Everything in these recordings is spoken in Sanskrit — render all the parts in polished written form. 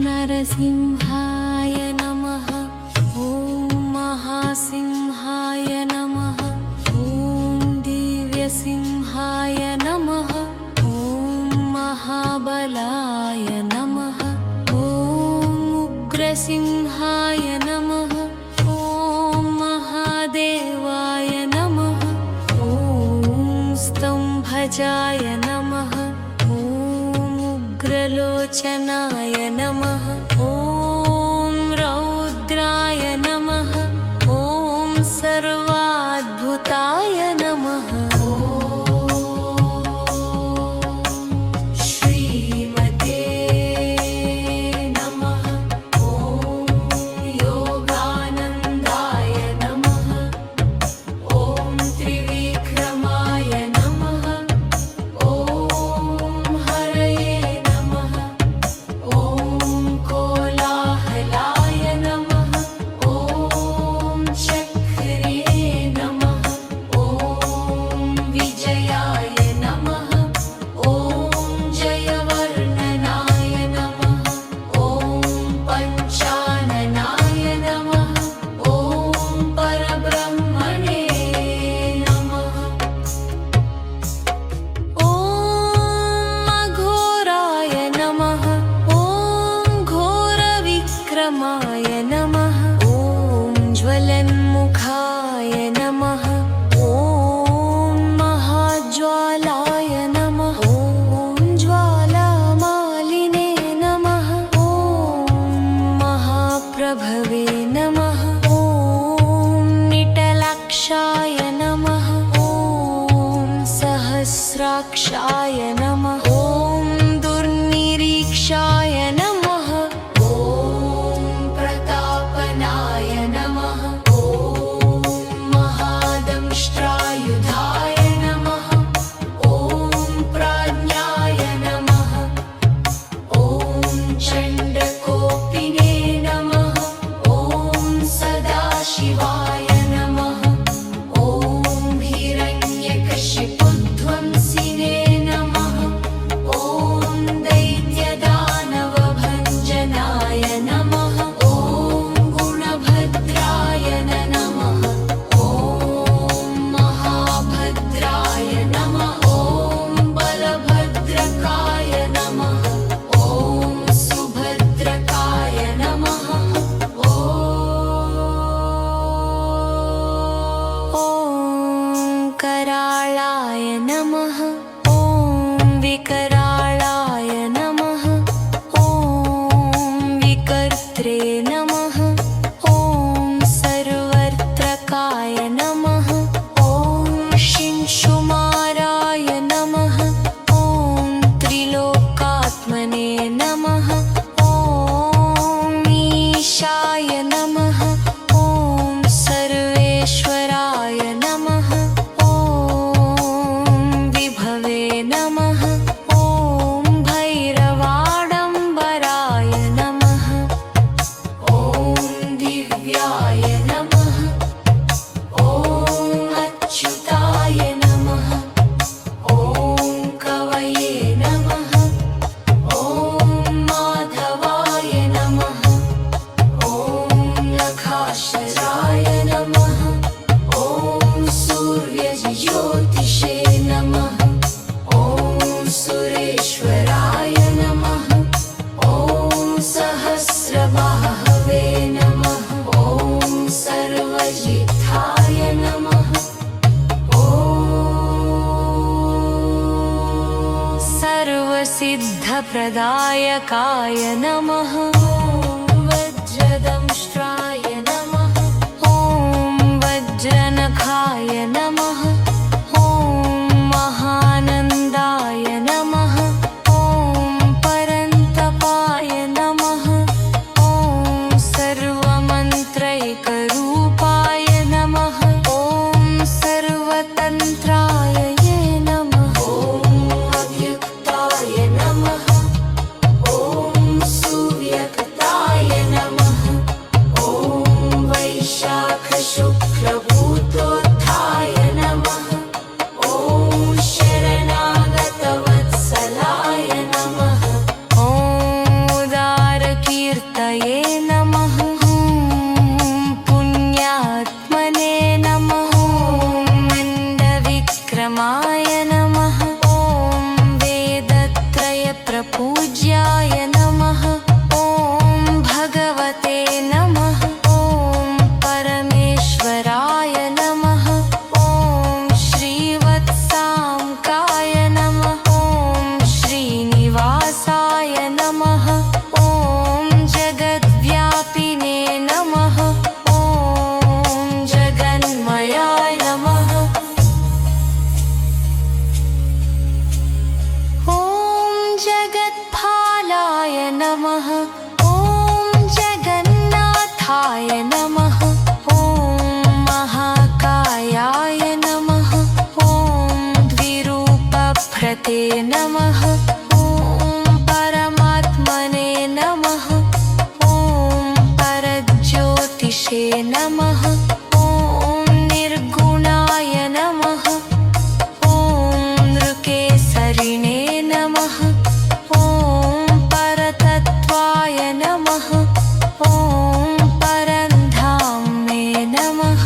नरसिंहाय नमः। ॐ महासिंहाय नमः। ॐ दिव्यसिंहाय नमः। ॐ महाबलाय नमः। ॐ उग्रसिंहाय नमः। ॐ महादेवाय नमः। ॐ स्तंभजाय नमः। उग्रलोचनाय नमः। ॐ रौद्राय नमः। ॐ सर्वाद्भुताय नमः। श्रीमते नमः। ॐ योगानन्दाय नमः। ॐ त्रिविक्रमाय नमः। ॐ हरये नमः। ॐ कोलाहलाय नमः। ॐ चक्रे नमः। ॐ विजयाय नमः। ॐ जयवर्णनाय नमः। ॐ पञ्चाननाय नमः। ॐ परब्रह्मणे नमः। ॐ अघोराय नमः। ॐ घोरविक्रमाय नमः। ॐ ज्वलन्मुखाय नमः। ॐ महाज्वालाय नमः। ॐ ज्वालामालिने नमः। ॐ महाप्रभवे नमः। ॐ निटलाक्षाय नमः। ॐ सहस्राक्षाय नमः। ॐ दुर्निरीक्षाय नमः। ॐ प्रतापनाय नमः। ॐ महादंष्ट्रायुधाय नमः। ॐ प्राज्ञाय नमः। ॐ चण्डकोपिने नमः। ॐ सदाशिवाय नमः। ॐ हिरण्यकशिपुध्वंसिने नमः। ॐ दैत्यदानवभञ्जनाय नमः। ॐ गुणभद्राय नमः। ॐ महाभद्राय नमः। ॐ बलभद्रकाय नमः। ॐ सुभद्रकाय नमः। ॐ कराळाय नमः। ॐ विकराळाय नमः। ॐ विकर्त्रे नमः। ॐ सर्वत्रकाय नमः। ॐ शिंशुमाराय नमः। ॐ त्रिलोकात्मने नमः। ॐ ईशाय नमः। ॐ सर्वेश्वराय नमः। ॐ विभवे नमः। ॐ भैरवाडम्बराय नमः। ॐ दिव्याय नमः। ॐ अच्युताय नमः। ॐ कवये नमः। ॐ माधवाय नमः। ॐ नखाशराय नमः। ॐ सूर्यज्योतिषे नमः। ॐ सुरेश्वराय नमः। ॐ सहस्रबाहवे नमः। ॐ सर्वजिताय नमः। ॐ सर्वसिद्धप्रदायकाय नमः। ॐ वज्रदंष्ट्राय नमः। ॐ वज्रनखाय नमः। ॐ महानन्दाय नमः। ॐ परन्तपाय नमः। ॐ सर्वमन्त्रैकरूपाय नमः। ॐ सर्वतन्त्राय नमः। ॐ अव्यक्ताय नमः। ॐ सुव्यक्ताय परमगुरुपते नमः। ॐ परमात्मने नमः। ॐ परज्योतिषे नमः। ॐ निर्गुणाय नमः। ॐ नृकेसरिणे नमः। ॐ परतत्त्वाय नमः। ॐ परन्धाम्ने नमः।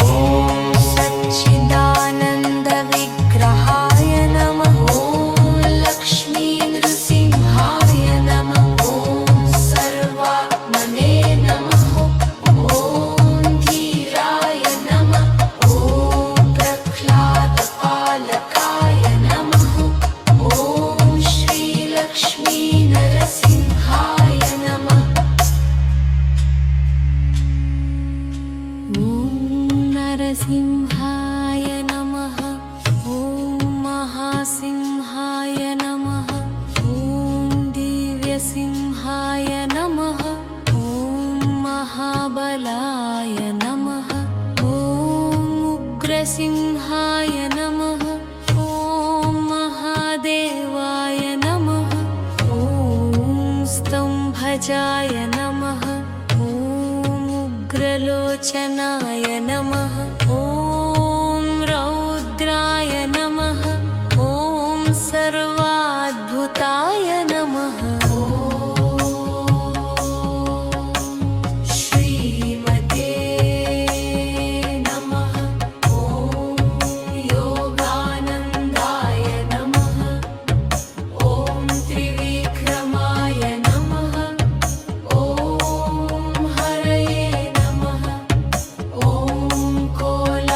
ॐ सच्चिदानन्दविग्रहाय नमः। ॐ लक्ष्मीनृसिंहाय नमः। ॐ सर्वात्मने नमः। ॐ धीराय नमः। ॐ प्रह्लादपालकाय नमः। ॐ श्रीलक्ष्मीनरसिंहाय नमः। ॐ नरसिंहाय नमः। ॐ महासिंहाय नमः। ॐ दिव्यसिंहाय नमः। ॐ महाबलाय नमः। ॐ उग्रसिंहाय नमः। ॐ महादेवाय नमः। ॐ स्तम्भजाय नमः। ॐ उग्रलोचनाय नमः। ॐ रौद्राय नमः। ॐ सर्वाद्भुताय नमः। श्रीमते नमः। ॐ योगानन्दाय नमः। ॐ त्रिविक्रमाय नमः। ॐ हरये नमः। ॐ कोलाय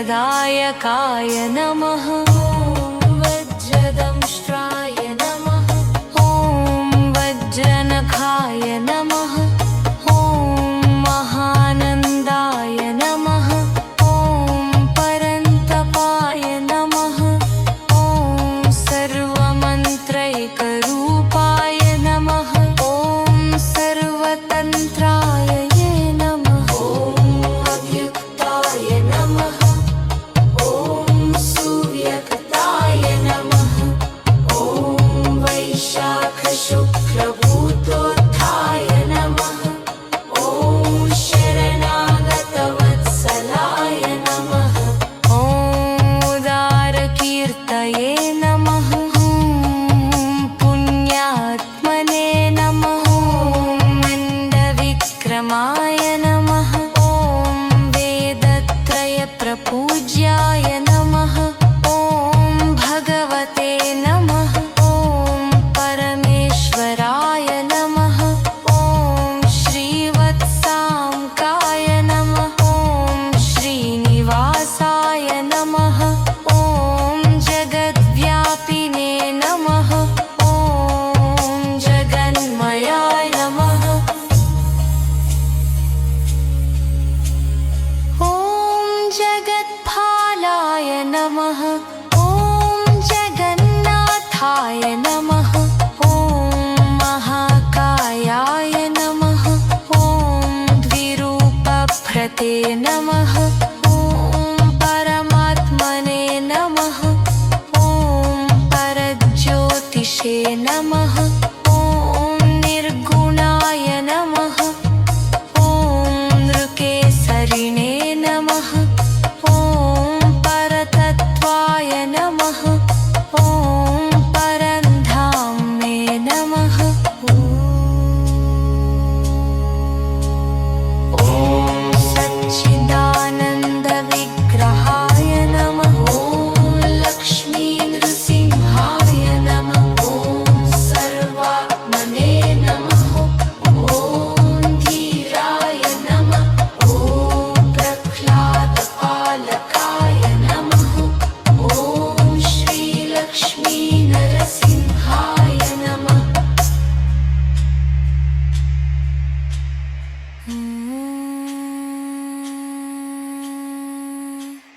सिद्धप्रदायकाय नमः वज्रदंष्ट्राय नमः ॐ वज्रनखाय नमः ॐ महानन्दाय नमः ॐ परन्तपाय नमः ॐ सर्वमन्त्रैकरूपाय नमः ॐ सर्वतन्त्राय नमः ॐ अव्यक्ताय नमः ॐ सुव्यक्ताय नमः ॐ वैशाखशुक्लभूतोत्थाय नमः ॐ शरणागतवत्सलाय नमः ॐ उदारकीर्तये नमः ॐ पुण्यात्मने नमः ॐ मण्डविक्रमाय नमः ॐ वेदत्रयप्रपूज्याय नमः ॐ भगवते नमः ॐ परमेश्वराय नमः ॐ श्रीवत्साङ्काय नमः ॐ श्रीनिवासाय नमः ॐ जगद्व्यापिने नमः ॐ जगन्मयाय नमः ॐ जगत्पालाय नमः ॐ जगन्नाथाय नमः ॐ महाकायाय नमः ॐ द्विरूपभ्रते नमः